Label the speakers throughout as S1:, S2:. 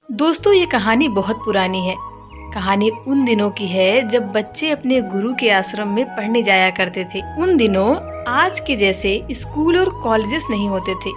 S1: दोस्तों, ये कहानी बहुत पुरानी है। कहानी उन दिनों की है जब बच्चे अपने गुरु के आश्रम में पढ़ने जाया करते थे। उन दिनों आज के जैसे स्कूल और कॉलेजेस नहीं होते थे।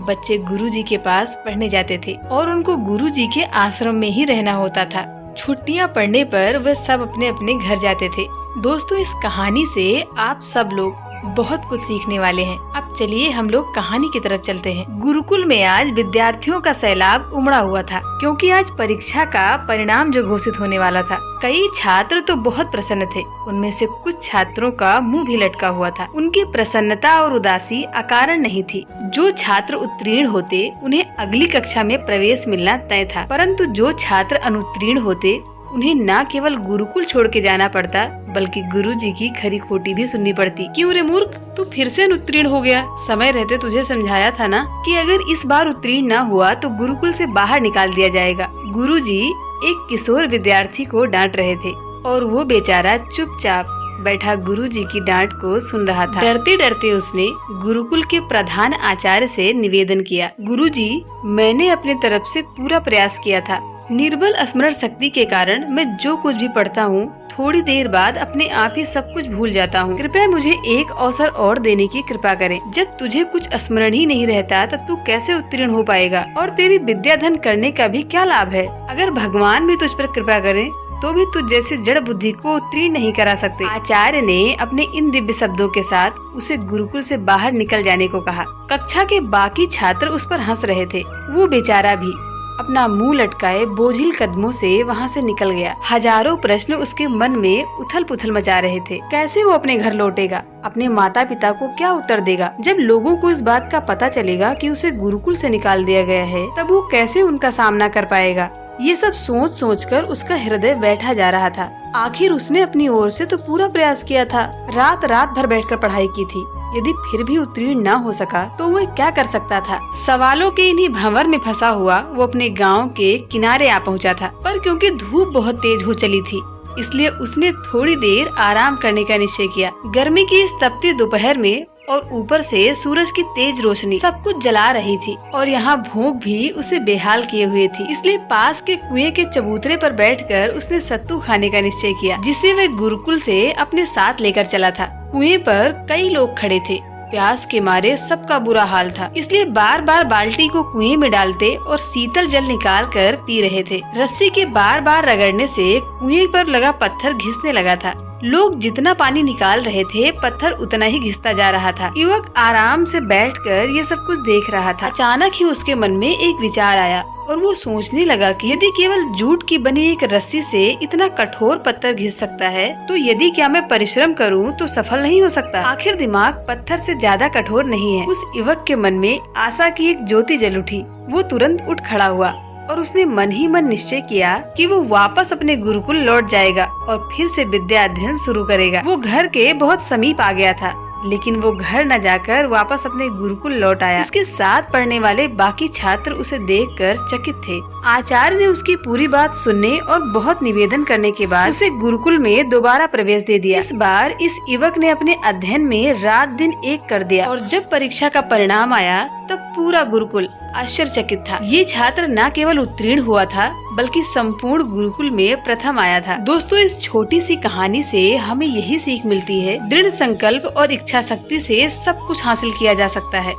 S1: बच्चे गुरुजी के पास पढ़ने जाते थे और उनको गुरुजी के आश्रम में ही रहना होता था। छुट्टियां पड़ने पर वे सब अपने अपने घर जाते थे। दोस्तों, इस कहानी से आप सब लोग बहुत कुछ सीखने वाले हैं। अब चलिए हम लोग कहानी की तरफ चलते हैं। गुरुकुल में आज विद्यार्थियों का सैलाब उमड़ा हुआ था, क्योंकि आज परीक्षा का परिणाम जो घोषित होने वाला था। कई छात्र तो बहुत प्रसन्न थे। उनमें से कुछ छात्रों का मुंह भी लटका हुआ था। उनकी प्रसन्नता और उदासी अकारण नहीं थी। जो छात्र उत्तीर्ण होते उन्हें अगली कक्षा में प्रवेश मिलना तय था, परंतु जो छात्र अनुत्तीर्ण होते उन्हें न केवल गुरुकुल छोड़ के जाना पड़ता, बल्कि गुरुजी की खरी खोटी भी सुननी पड़ती। क्यों रे मूर्ख, तू फिर से अनुत्तीर्ण हो गया? समय रहते तुझे समझाया था ना कि अगर इस बार उत्तीर्ण न हुआ तो गुरुकुल से बाहर निकाल दिया जाएगा। गुरुजी एक किशोर विद्यार्थी को डांट रहे थे और वो बेचारा चुपचाप बैठा गुरुजी की डांट को सुन रहा था। डरते डरते उसने गुरुकुल के प्रधान आचार्य से निवेदन किया, गुरुजी, मैंने अपने तरफ से पूरा प्रयास किया था। निर्बल स्मरण शक्ति के कारण मैं जो कुछ भी पढ़ता हूँ थोड़ी देर बाद अपने आप ही सब कुछ भूल जाता हूँ। कृपया मुझे एक अवसर और देने की कृपा करें। जब तुझे कुछ स्मरण ही नहीं रहता तो तू कैसे उत्तीर्ण हो पाएगा? और तेरी विद्या धन करने का भी क्या लाभ है? अगर भगवान भी तुझ पर कृपा करे तो भी तुझ जैसे जड़ बुद्धि को उत्तीर्ण नहीं करा सकते। आचार्य ने अपने इन दिव्य शब्दों के साथ उसे गुरुकुल से बाहर निकल जाने को कहा। कक्षा के बाकी छात्र उस पर हंस रहे थे। वो बेचारा भी अपना मुंह लटकाए बोझिल कदमों से वहाँ से निकल गया। हजारों प्रश्न उसके मन में उथल पुथल मचा रहे थे। कैसे वो अपने घर लौटेगा? अपने माता पिता को क्या उत्तर देगा? जब लोगों को इस बात का पता चलेगा कि उसे गुरुकुल से निकाल दिया गया है, तब वो कैसे उनका सामना कर पाएगा? ये सब सोच सोच कर उसका हृदय बैठा जा रहा था। आखिर उसने अपनी ओर से तो पूरा प्रयास किया था। रात रात भर बैठकर पढ़ाई की थी। यदि फिर भी उत्तीर्ण न हो सका तो वह क्या कर सकता था? सवालों के इन्हीं भंवर में फंसा हुआ वो अपने गांव के किनारे आ पहुंचा था। पर क्योंकि धूप बहुत तेज हो चली थी, इसलिए उसने थोड़ी देर आराम करने का निश्चय किया। गर्मी की इस तपती दोपहर में और ऊपर से सूरज की तेज रोशनी सब कुछ जला रही थी और यहाँ भूख भी उसे बेहाल किए हुए थी। इसलिए पास के कुएं के चबूतरे पर बैठकर उसने सत्तू खाने का निश्चय किया, जिसे वह गुरुकुल से अपने साथ लेकर चला था। कुएं पर कई लोग खड़े थे। प्यास के मारे सबका बुरा हाल था, इसलिए बार बार बाल्टी को कुएं में डालते और शीतल जल निकाल कर पी रहे थे। रस्सी के बार बार रगड़ने से कुएं पर लगा पत्थर घिसने लगा था। लोग जितना पानी निकाल रहे थे, पत्थर उतना ही घिसता जा रहा था। युवक आराम से बैठकर ये सब कुछ देख रहा था। अचानक ही उसके मन में एक विचार आया और वो सोचने लगा कि यदि केवल जूट की बनी एक रस्सी से इतना कठोर पत्थर घिस सकता है, तो यदि क्या मैं परिश्रम करूं तो सफल नहीं हो सकता? आखिर दिमाग पत्थर से ज्यादा कठोर नहीं है। उस युवक के मन में आशा की एक ज्योति जल उठी। वो तुरंत उठ खड़ा हुआ और उसने मन ही मन निश्चय किया कि वो वापस अपने गुरुकुल लौट जाएगा और फिर से विद्या अध्ययन शुरू करेगा। वो घर के बहुत समीप आ गया था, लेकिन वो घर न जाकर वापस अपने गुरुकुल लौट आया। उसके साथ पढ़ने वाले बाकी छात्र उसे देखकर चकित थे। आचार्य ने उसकी पूरी बात सुनने और बहुत निवेदन करने के बाद उसे गुरुकुल में दोबारा प्रवेश दे दिया। इस बार इस युवक ने अपने अध्ययन में रात दिन एक कर दिया और जब परीक्षा का परिणाम आया तब पूरा गुरुकुल आश्चर्यचकित था। ये छात्र न केवल उत्तीर्ण हुआ था, बल्कि संपूर्ण गुरुकुल में प्रथम आया था। दोस्तों, इस छोटी सी कहानी से हमें यही सीख मिलती है, दृढ़ संकल्प और इच्छा शक्ति से सब कुछ हासिल किया जा सकता है।